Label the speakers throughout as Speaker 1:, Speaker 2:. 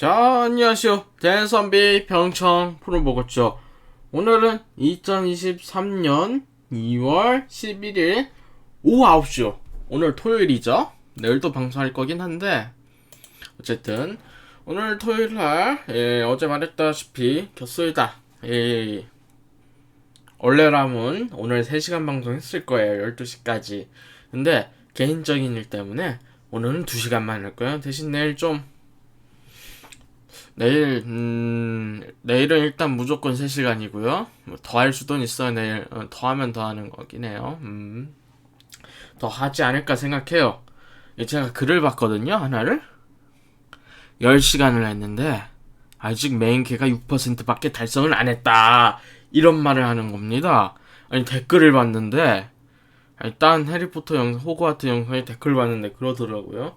Speaker 1: 자, 안녕하세요. 대선비 평청 푸른벚꽃이죠. 오늘은 2023년 2월 11일 오후 9시요. 오늘 토요일이죠. 내일도 방송할 거긴 한데 어쨌든 오늘 토요일날 어제 말했다시피 겼소이다. 원래라면 오늘 3시간 방송 했을 거예요. 12시까지. 근데 개인적인 일 때문에 오늘은 2시간만 할 거예요. 대신 내일은 일단 무조건 3시간이고요. 뭐 더 할 수도 있어요. 내일 더 하면 더 하는 거긴 해요. 더 하지 않을까 생각해요. 제가 글을 봤거든요. 하나를 10시간을 했는데 아직 메인캐가 6%밖에 달성을 안 했다, 이런 말을 하는 겁니다. 아니, 댓글을 봤는데 일단 해리포터 영상, 호그와트 영상에 댓글 봤는데 그러더라고요.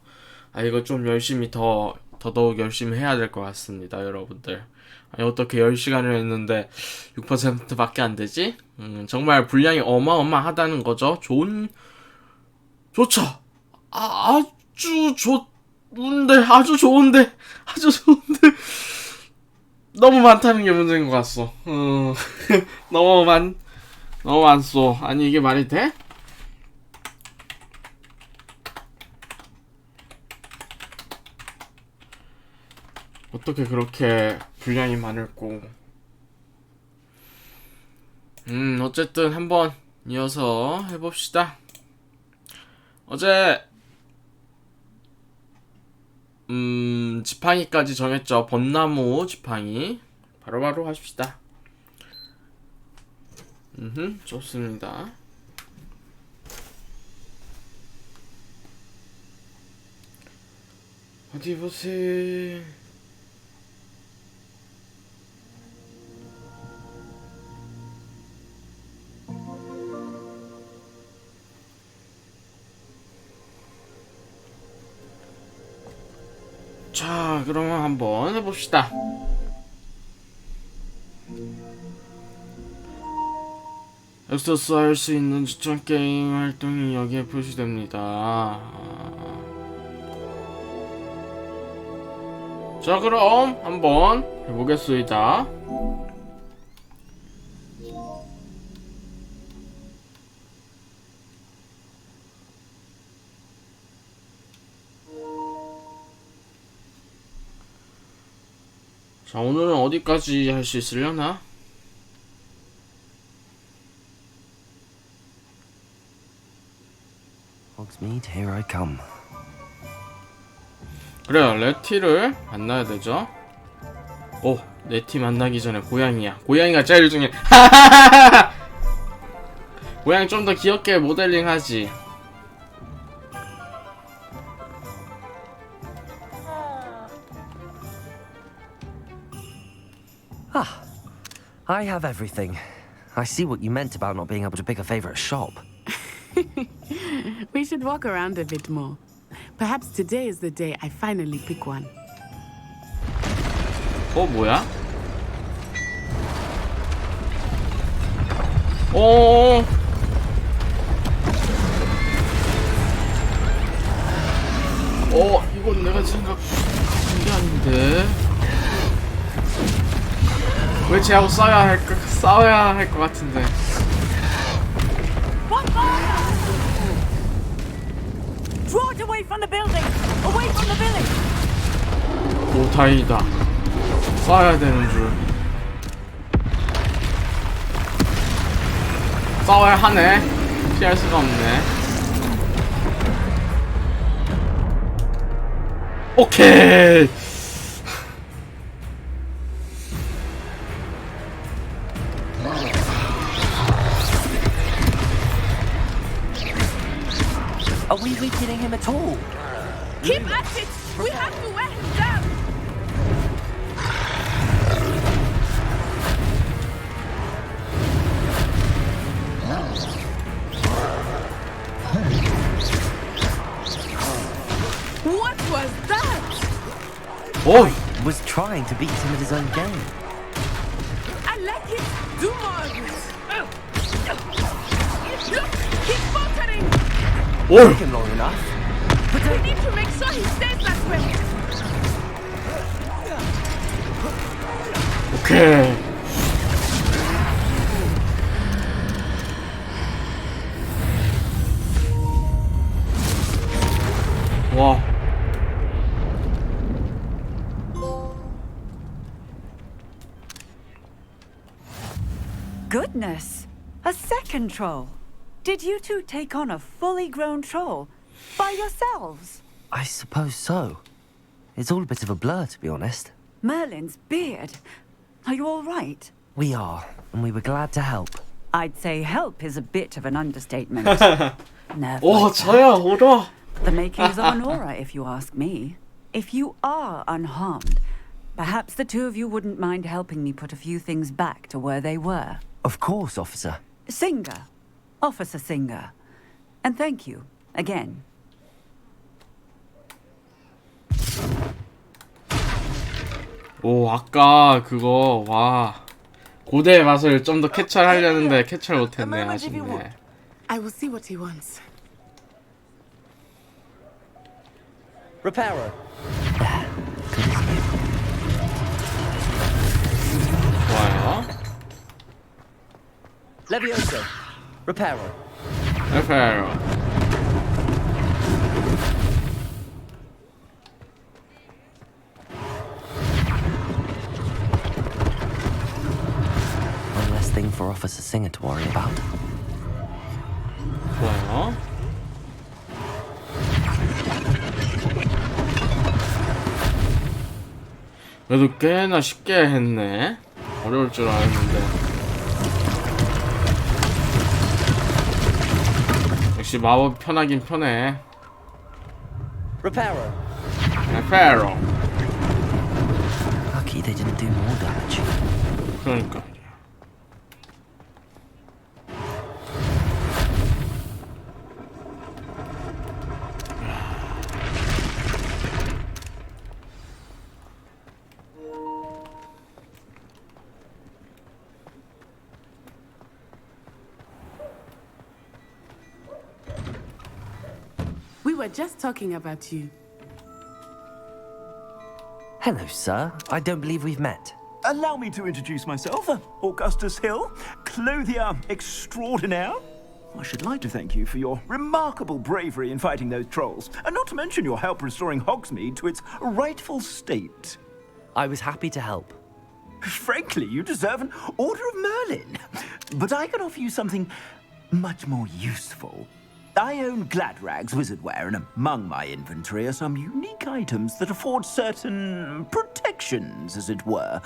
Speaker 1: 이거 좀 열심히 더더욱 열심히 해야 될 것 같습니다, 여러분들. 아니, 어떻게 10시간을 했는데 6%밖에 안 되지? 정말 분량이 어마어마하다는 거죠. 좋죠. 아주 좋은데 너무 많다는 게 문제인 것 같소. 너무 많소. 아니, 이게 말이 돼? 어떻게 그렇게 분량이 많을꼬. 어쨌든 한번 이어서 해봅시다. 어제 지팡이까지 정했죠. 벚나무 지팡이 바로바로 하십시다. 좋습니다. 어디 보세. 자, 그러면 한번 해봅시다. 엑서스 할 수 있는 추천 게임 활동이 여기에 표시됩니다. 자, 그럼 한번 해보겠습니다. 자, 오늘은 어디까지 할 수 있으려나?
Speaker 2: Hogsmeade, here I come.
Speaker 1: 그래요, 레티를 만나야 되죠. 레티 만나기 전에 고양이야. 고양이가 제일 중요해. 고양이 좀 더 귀엽게 모델링 하지.
Speaker 2: I have everything. I see what you meant about not being able to pick a favorite shop.
Speaker 3: We should walk around a bit more. Perhaps today is the day I finally pick one.
Speaker 1: 뭐야? 이건 내가 생각한 게 아닌데. 왜 쟤하고 싸워야 할 것 같은데.
Speaker 4: Draw it away from the building! Away from the village!
Speaker 1: 다행이다. 싸워야 되는 줄. 싸워야 하네. 피할 수가 없네. 오케이.
Speaker 2: Are we weakening him at all?
Speaker 4: Keep at it! We have to wear him down! What was that?
Speaker 2: I was trying to beat him at his own game.
Speaker 4: I like it! Do more of it! Look! He's faltering!
Speaker 2: Took him long enough.
Speaker 4: We need to make sure he stays that way!
Speaker 1: 오케이. 와.
Speaker 4: Goodness! A second troll. Did you two take on a fully grown troll by yourselves?
Speaker 2: I suppose so. It's all a bit of a blur, to be honest.
Speaker 4: Merlin's beard. Are you all right?
Speaker 2: We are, and we were glad to help.
Speaker 4: I'd say help is a bit of an understatement. Nerve
Speaker 1: 오,
Speaker 4: like that.
Speaker 1: 저야 오라.
Speaker 4: The makings of an aura, if you ask me. If you are unharmed, perhaps the two of you wouldn't mind helping me put a few things back to where they were.
Speaker 2: Of course, officer.
Speaker 4: Singer. Officer Singer. And thank you, again.
Speaker 1: 오, 아까 그거 와. 고대의 맛을 좀 더 캐치하려는데 캐치를 못했네. 아쉽네.
Speaker 3: I will see what he wants.
Speaker 2: Repairer.
Speaker 1: 좋아요.
Speaker 2: Levioso. Repairer.
Speaker 1: 레페로.
Speaker 2: One less thing for Officer Singer to worry about.
Speaker 1: 좋아요. 그래도 꽤나 쉽게 했네. 어려울 줄 알았는데. 역시 마법 편하긴 편해.
Speaker 2: Repairer.
Speaker 1: 레페로.
Speaker 2: Lucky they didn't do more damage.
Speaker 1: 그러니까.
Speaker 3: We were just talking about you.
Speaker 2: Hello, sir. I don't believe we've met.
Speaker 5: Allow me to introduce myself, Augustus Hill, clothier extraordinaire. I should like to thank you for your remarkable bravery in fighting those trolls, and not to mention your help restoring Hogsmeade to its rightful state.
Speaker 2: I was happy to help.
Speaker 5: Frankly, you deserve an Order of Merlin. But I can offer you something much more useful. I own Gladrag's wizardware, and among my inventory are some unique items that afford certain protections, as it were.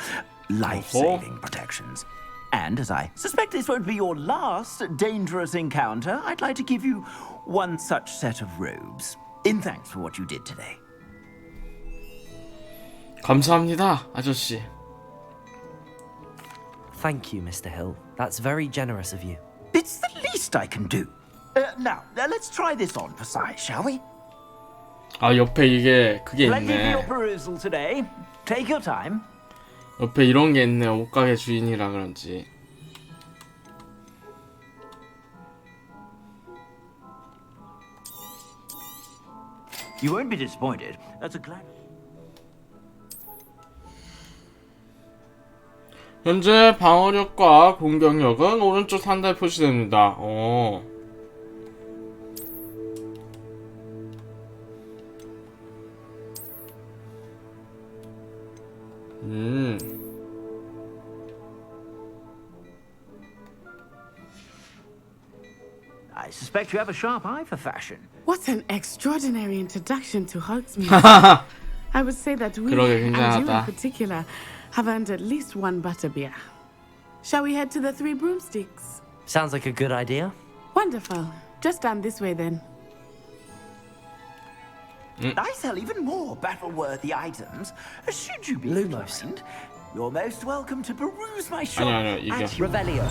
Speaker 5: Life-saving protections. And as I suspect this won't be your last dangerous encounter, I'd like to give you one such set of robes, in thanks for what you did today.
Speaker 1: 감사합니다, 아저씨.
Speaker 2: Thank you, Mr. Hill. That's very generous of you.
Speaker 5: It's the least I can do. Now, let's try this on for size, shall we?
Speaker 1: 아, 옆에 이게 그게
Speaker 5: Plenty for your
Speaker 1: 있네.
Speaker 5: perusal today. Take your time.
Speaker 1: 옆에 이런 게 있네. 옷가게 주인이라 그런지.
Speaker 5: You won't be disappointed. That's a glad.
Speaker 1: 현재 방어력과 공격력은 오른쪽 상단에 표시됩니다.
Speaker 5: I suspect you have a sharp eye for fashion.
Speaker 3: What an extraordinary introduction to Hogsmeade. I would say that we,
Speaker 1: 그러게
Speaker 3: and you in
Speaker 1: 굉장하다.
Speaker 3: particular, have earned at least one butterbeer. Shall we head to the Three Broomsticks?
Speaker 2: Sounds like a good idea.
Speaker 3: Wonderful. Just down this way then.
Speaker 5: I sell even more battle-worthy items. Should you be
Speaker 2: Lumos.
Speaker 5: inclined, you're most welcome to peruse my shop.
Speaker 1: 아니요, 이게.
Speaker 5: at your
Speaker 2: Revelio.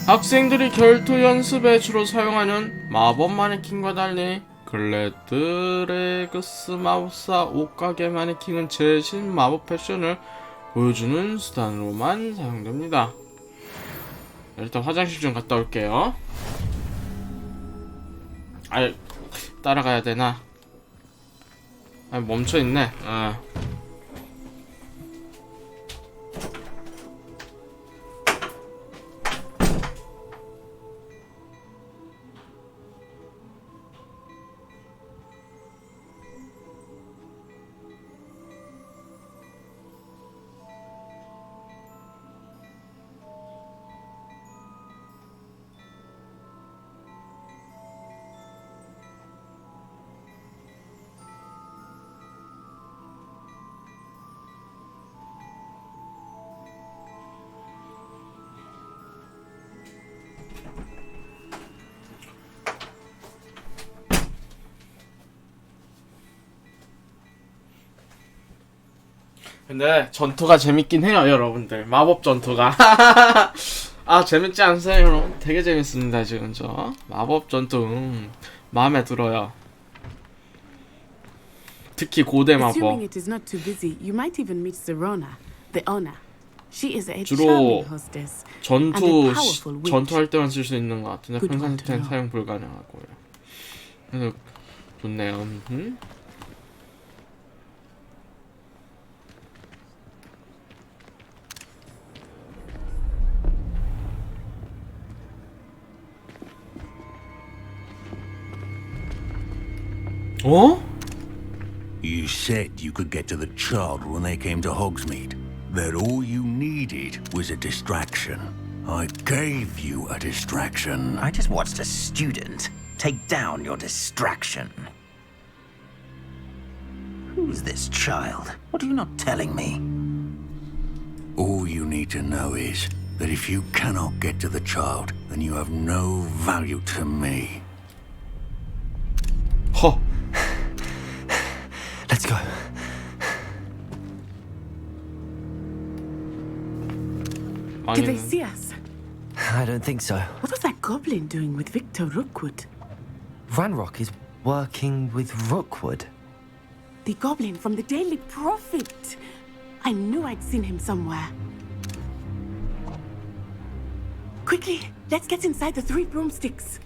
Speaker 1: 학생들이 결투 연습에 주로 사용하는 마법 마네킹과 달리 글래드레그스 마법사 옷가게 마네킹은 최신 마법 패션을 보여주는 수단으로만 사용됩니다. 일단 화장실 좀 갔다 올게요. 아, 따라가야 되나? 아, 멈춰있네. 근데 전투가 재밌긴 해요, 여러분들. 마법 전투가. 아, 재밌지 않으세요, 여러분? 되게 재밌습니다, 지금 저. 마법 전투, 마음에 들어요. 특히 고대 마법.
Speaker 3: Assuming it is not too busy, you might even meet Sirona, the owner. She is a
Speaker 1: 주로
Speaker 3: charming hostess and a powerful witch.
Speaker 1: 전투할 때만 쓸 수 있는 것 같은데
Speaker 3: Good one
Speaker 1: 평상시에는
Speaker 3: to know.
Speaker 1: 사용 불가능하고요. 그래서 좋네요. 어?
Speaker 6: You said you could get to the child when they came to Hogsmeade. That all you needed was a distraction. I gave you a distraction.
Speaker 5: I just watched a student take down your distraction. Who's this child? What are you not telling me?
Speaker 6: All you need to know is that if you cannot get to the child, then you have no value to me.
Speaker 1: 허.
Speaker 2: Let's go.
Speaker 3: Did they
Speaker 1: 망했네.
Speaker 3: see us?
Speaker 2: I don't think so.
Speaker 3: What was that goblin doing with Victor Rookwood?
Speaker 2: Ranrock is working with Rookwood.
Speaker 3: The goblin from the Daily Prophet. I knew I'd seen him somewhere. Quickly, let's get inside the three broomsticks.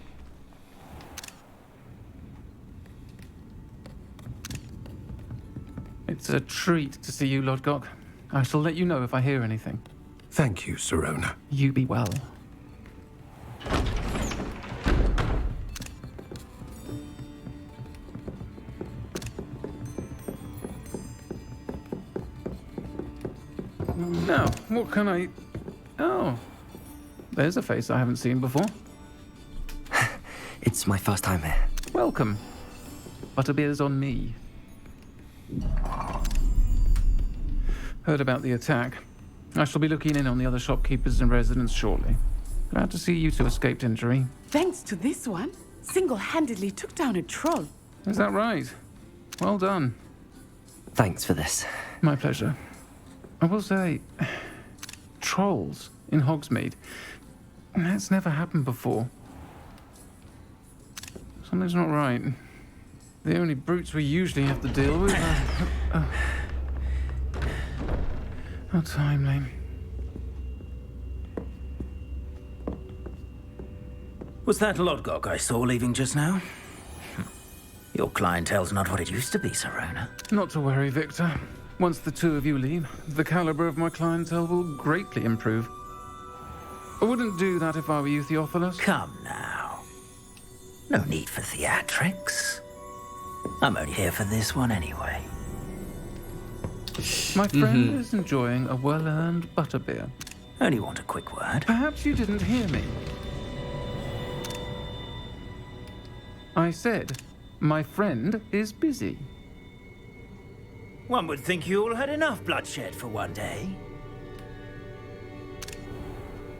Speaker 7: It's a treat to see you, Lodgok. I shall let you know if I hear anything.
Speaker 6: Thank you, Sirona.
Speaker 7: You be well. Now, what can I... Oh, there's a face I haven't seen before.
Speaker 2: It's my first time here.
Speaker 7: Welcome. Butterbeer's on me. Heard about the attack. I shall be looking in on the other shopkeepers and residents shortly. Glad to see you two escaped injury.
Speaker 3: Thanks to this one, single-handedly took down a troll.
Speaker 7: Is that right? Well done.
Speaker 2: Thanks for this.
Speaker 7: My pleasure. I will say, trolls in Hogsmeade. That's never happened before. Something's not right. The only brutes we usually have to deal with are... How timely.
Speaker 5: Was that Lodgok I saw leaving just now? Your clientele's not what it used to be, Sirona.
Speaker 7: Not to worry, Victor. Once the two of you leave, the caliber of my clientele will greatly improve. I wouldn't do that if I were you, Theophilus.
Speaker 5: Come now. No need for theatrics. I'm only here for this one anyway.
Speaker 7: My friend is enjoying a well-earned butterbeer.
Speaker 5: Only want a quick word.
Speaker 7: Perhaps you didn't hear me. I said, my friend is busy.
Speaker 5: One would think you all had enough bloodshed for one day.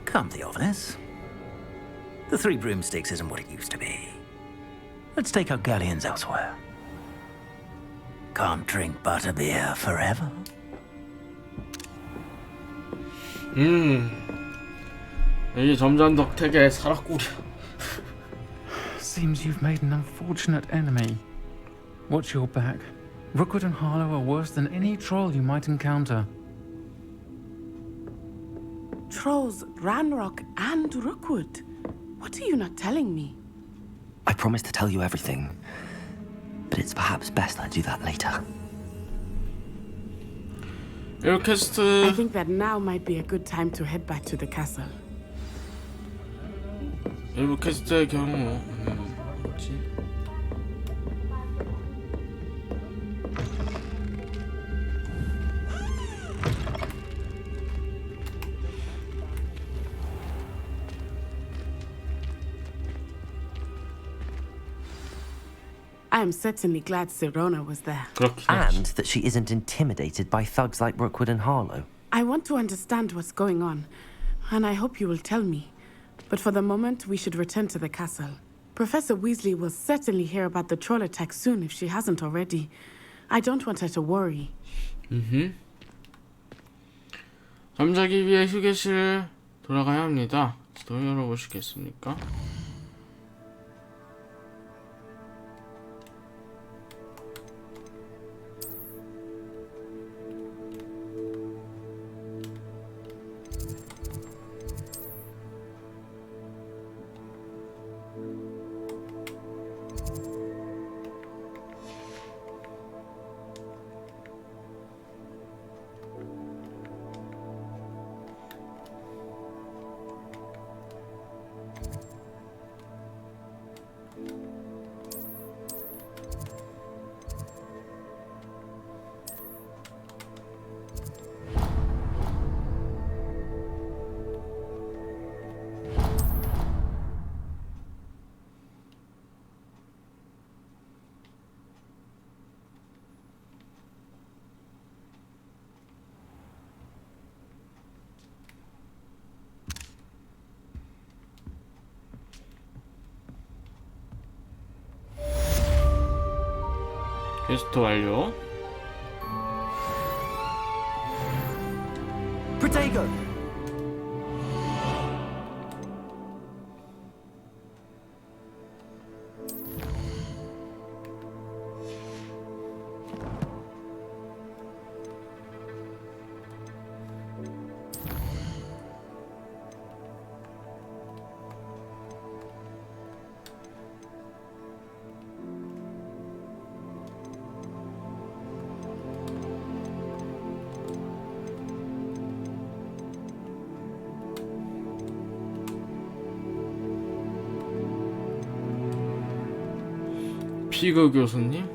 Speaker 5: Come, Theophilus. The Three Broomsticks isn't what it used to be. Let's take our galleons elsewhere. Can't drink butterbeer forever.
Speaker 1: 이게 점점 덕택에 살았구려.
Speaker 7: Seems you've made an unfortunate enemy. Watch your back. Rookwood and Harlow are worse than any troll you might encounter.
Speaker 3: Trolls, Ranrock, and Rookwood. What are you not telling me?
Speaker 2: I promised to tell you everything, but it's perhaps best I do that later.
Speaker 1: 이
Speaker 3: I
Speaker 1: 퀘스트
Speaker 3: think that now might be a good time to head back to the castle.
Speaker 1: 일부 퀘스트의 경우 뭐지?
Speaker 3: I am certainly glad Sirona was there.
Speaker 1: 그렇긴
Speaker 2: And
Speaker 1: 하지.
Speaker 2: that she isn't intimidated by thugs like Rookwood and Harlow.
Speaker 3: I want to understand what's going on, and I hope you will tell me. But for the moment, we should return to the castle. Professor Weasley will certainly hear about the troll attack soon if she hasn't already. I don't want her to worry.
Speaker 1: 잠자기 위해 휴게실 돌아가야 합니다. 지도 열어보시겠습니까? 퀘스트 완료.
Speaker 2: Protego!
Speaker 1: 피그 교수님?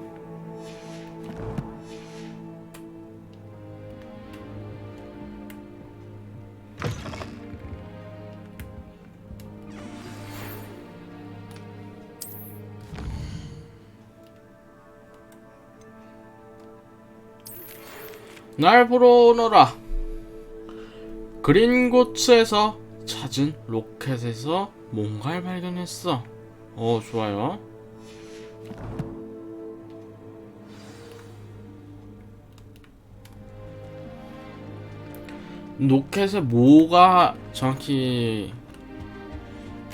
Speaker 1: 날 보러 오너라. 그린고츠에서 찾은 로켓에서 뭔가를 발견했어. 좋아요. 로켓에 뭐가 정확히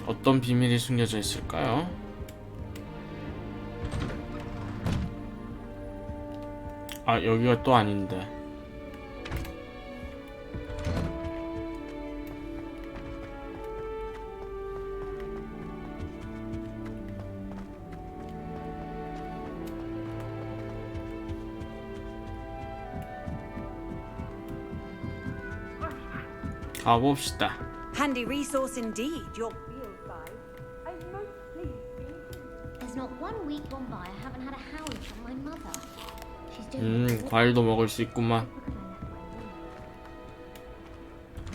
Speaker 1: 어떤 비밀이 숨겨져 있을까요? 아, 여기가 또 아닌데. 가봅시다.
Speaker 8: Handy resource indeed, your field guide. I'm most pleased.
Speaker 9: There's not 1 week gone by I haven't had a howie from my mother. She's doing
Speaker 1: 과일도 먹을 수 있구만.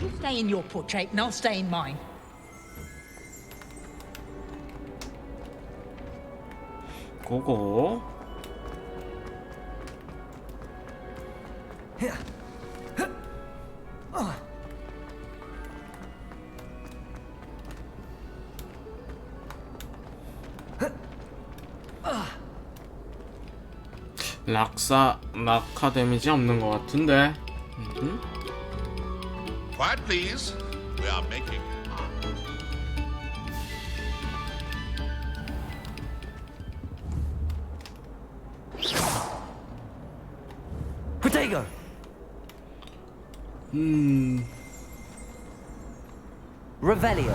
Speaker 10: You stay in your portrait and I'll stay in mine.
Speaker 1: 고고. 낙하 데미지 없는 것 같은데.
Speaker 11: Quiet, please. We are making
Speaker 2: Protego! Revelio.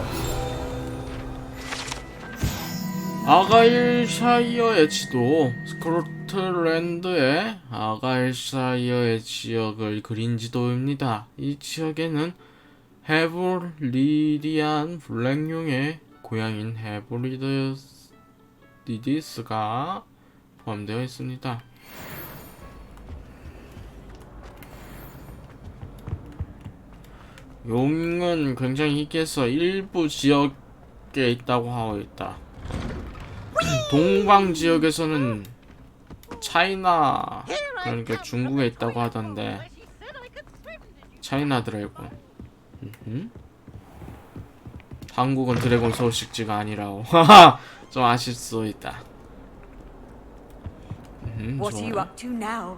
Speaker 1: 아가일샤이어의 지도. 스코틀랜드의 아가일샤이어의 지역을 그린 지도입니다. 이 지역에는 헤브리디안 블랙용의 고향인 헤브리디스가 포함되어 있습니다. 용은 굉장히 희귀해서 일부 지역에 있다고 하고 있다. 동방 지역에서는 차이나, 그러니까 중국에 있다고 하던데. 차이나 드래곤. 한국은 드래곤 소식지가 아니라고. 좀 아실 수 있다.
Speaker 8: What are you
Speaker 1: 좋아요.
Speaker 8: up to now?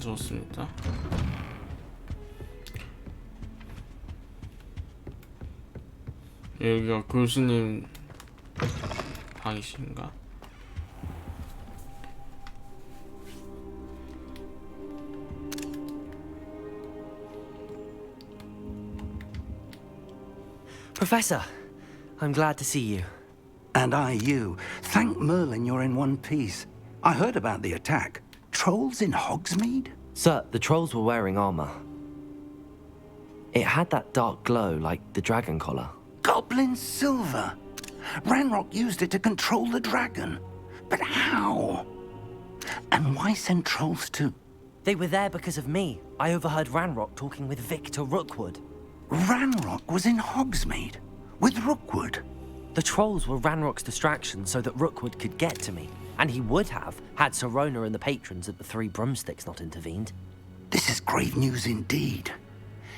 Speaker 1: 좋습니다. 여기가 교수님 방이신가?
Speaker 2: Professor, I'm glad to see you.
Speaker 12: And I you. Thank Merlin you're in one piece. I heard about the attack. Trolls in Hogsmeade?
Speaker 2: Sir, the trolls were wearing armor. It had that dark glow like the dragon collar.
Speaker 12: Goblin silver. Ranrock used it to control the dragon. But how? And why send trolls to...
Speaker 2: They were there because of me. I overheard Ranrock talking with Victor Rookwood.
Speaker 12: Ranrock was in Hogsmeade with Rookwood.
Speaker 2: The trolls were Ranrock's distraction so that Rookwood could get to me. And he would have, had Sirona and the patrons at the Three Broomsticks not intervened.
Speaker 12: This is grave news indeed.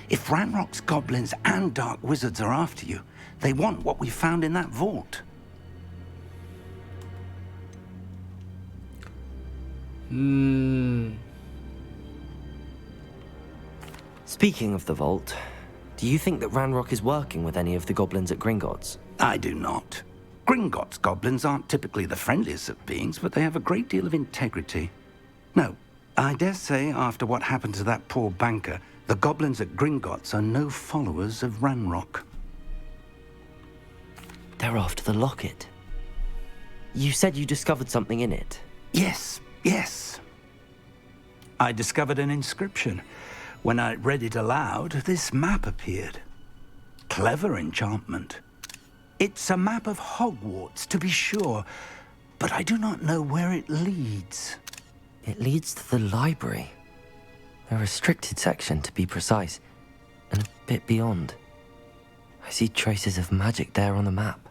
Speaker 12: If Ranrock's goblins and dark wizards are after you, they want what we found in that vault.
Speaker 2: Speaking of the vault, do you think that Ranrock is working with any of the goblins at Gringotts?
Speaker 12: I do not. Gringotts goblins aren't typically the friendliest of beings, but they have a great deal of integrity. No, I dare say after what happened to that poor banker, the goblins at Gringotts are no followers of Ranrock.
Speaker 2: They're after the locket. You said you discovered something in it.
Speaker 12: Yes. I discovered an inscription. When I read it aloud, this map appeared. Clever enchantment. It's a map of Hogwarts, to be sure, but I do not know where it leads.
Speaker 2: It leads to the library. A restricted section, to be precise, and a bit beyond. I see traces of magic there on the map.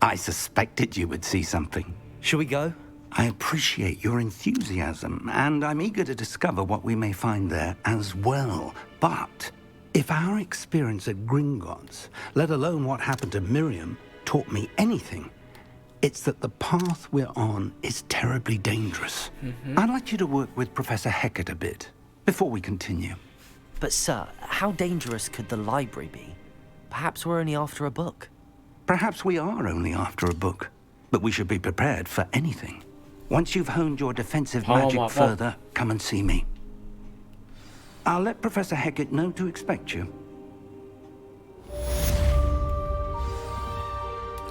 Speaker 12: I suspected you would see something.
Speaker 2: Shall we go?
Speaker 12: I appreciate your enthusiasm, and I'm eager to discover what we may find there as well. But if our experience at Gringotts, let alone what happened to Miriam, taught me anything, it's that the path we're on is terribly dangerous. I'd like you to work with Professor Hecat a bit before we continue.
Speaker 2: But sir, how dangerous could the library be? Perhaps we're only after a book.
Speaker 12: Perhaps we are only after a book, but we should be prepared for anything. Once you've honed your defensive magic further, come and see me. I'll let Professor Hecat know to expect you.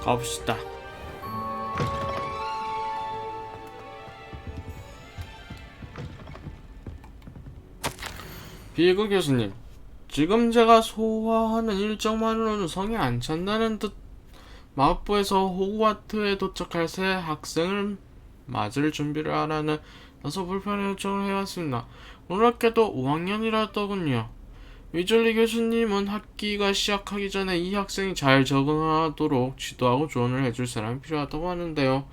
Speaker 1: 가봅시다. 비에그 교수님, 지금 제가 소화하는 일정만으로는 성에 안 찬다는 듯 마법부에서 호그와트에 도착할 새 학생을 맞을 준비를 하라는 다소 불편한 요청을 해왔습니다. 놀랍게도 5학년이라더군요. 위즐리 교수님은 학기가 시작하기 전에 이 학생이 잘 적응하도록 지도하고 조언을 해줄 사람이 필요하다고 하는데요.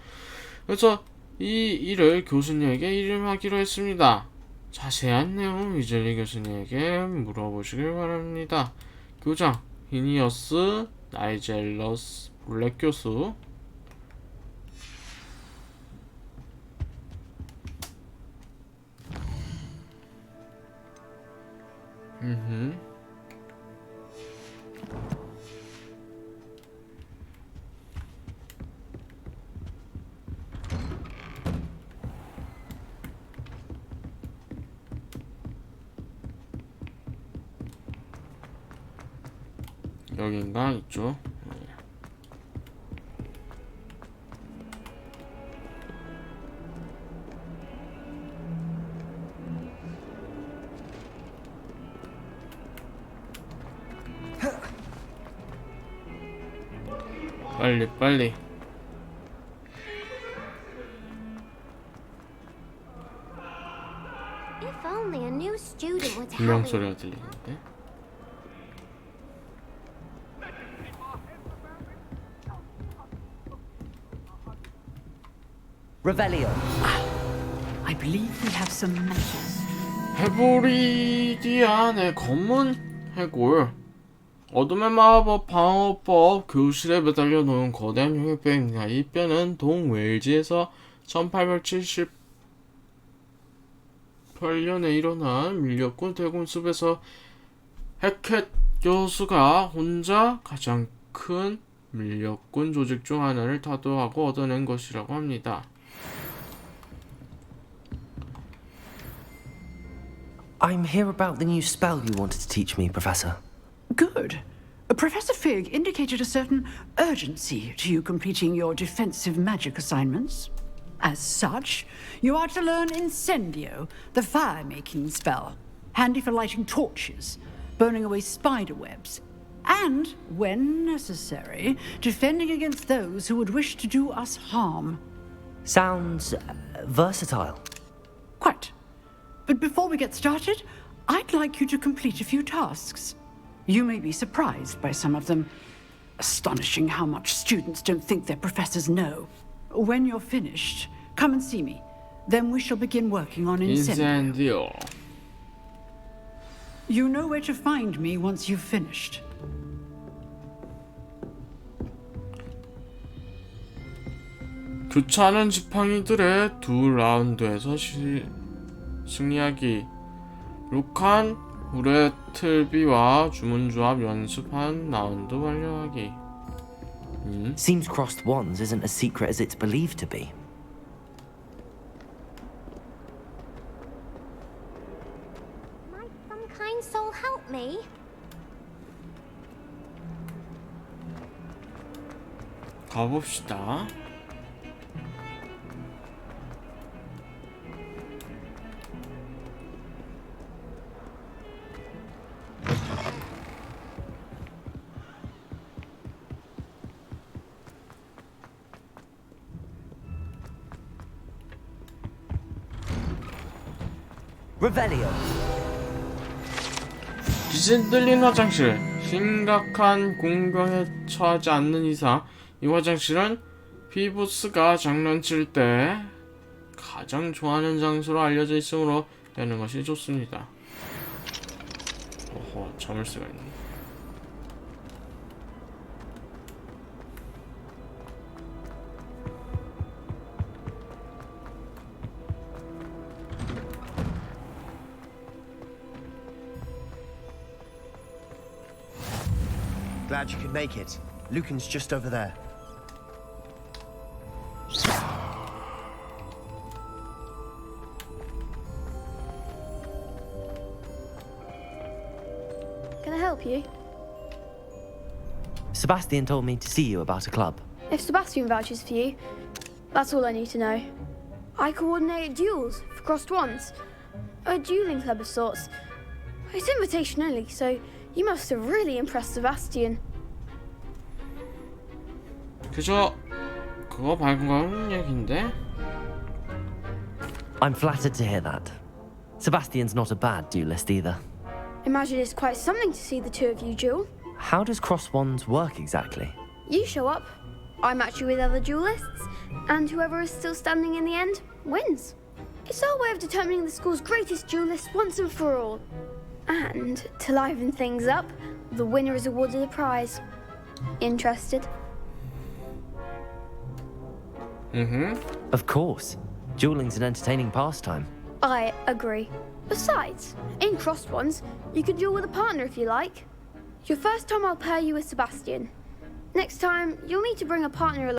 Speaker 1: 그래서 이 일을 교수님에게 일임하기로 했습니다. 자세한 내용은 위즐리 교수님에게 물어보시길 바랍니다. 교장, 히니어스, 나이젤러스, 블랙 교수. 여긴가? 이쪽? 빨리
Speaker 9: If only a new student were to
Speaker 1: 분명
Speaker 9: have
Speaker 1: 소리가 들리는데?
Speaker 2: Revelio.
Speaker 4: I believe we have some matches.
Speaker 1: 헤보리디안의 검은 해골. 어둠의 마법 방어법 교실에 매달려 놓은 거대한 용의뼈입니다. 이 뼈는 동웨일즈에서 1870 2018년에 일어난 밀렵꾼 대공습에서 해켓 교수가 혼자 가장 큰 밀렵꾼 조직 중 하나를 타도하고 얻어낸 것이라고 합니다.
Speaker 2: I'm here about the new spell you wanted to teach me, Professor.
Speaker 13: Good. Professor Fig indicated a certain urgency to you completing your defensive magic assignments. As such, you are to learn Incendio, the fire-making spell, handy for lighting torches, burning away spider webs, and, when necessary, defending against those who would wish to do us harm.
Speaker 2: Sounds versatile.
Speaker 13: Quite. But before we get started, I'd like you to complete a few tasks. You may be surprised by some of them. Astonishing how much students don't think their professors know. When you're finished, come and see me. Then we shall begin working on Incendio. You know where to find me once you've finished.
Speaker 1: 교차하는 지팡이들의 두 라운드에서 승리하기. 루칸, 우레틀비와 주문조합 연습 한 라운드 완료하기.
Speaker 2: Seems crossed wands isn't as secret as it's believed to be.
Speaker 9: Might some kind soul help me?
Speaker 1: 가봅시다.
Speaker 2: Revelio.
Speaker 1: 빛이 뚫린 화장실. 심각한 공경에 처하지 않는 이상 이 화장실은 피부스가 장난칠 때 가장 좋아하는 장소로 알려져 있으므로 되는 것이 좋습니다. 오호, 자물쇠가 있네.
Speaker 14: Glad you could make it. Lucan's just over there.
Speaker 15: Can I help you?
Speaker 2: Sebastian told me to see you about a club.
Speaker 15: If Sebastian vouches for you, that's all I need to know. I coordinate duels for crossed wands. A dueling club of sorts. It's invitation only, so you must have really impressed Sebastian.
Speaker 1: 그저 그거 반가운 얘긴데?
Speaker 2: I'm flattered to hear that. Sebastian's not a bad duelist either.
Speaker 15: Imagine it's quite something to see the two of you duel.
Speaker 2: How does cross wands work exactly?
Speaker 15: You show up, I match you with other duelists, and whoever is still standing in the end wins. It's our way of determining the school's greatest duelist once and for all. And to liven things up, the winner is awarded a prize. Interested?
Speaker 2: Of course. Dueling's an entertaining pastime.
Speaker 15: I agree. Besides, in crossed ones, you can duel with a partner if you like. Your first time I'll pair you with Sebastian. Next time, you'll need to bring a partner along.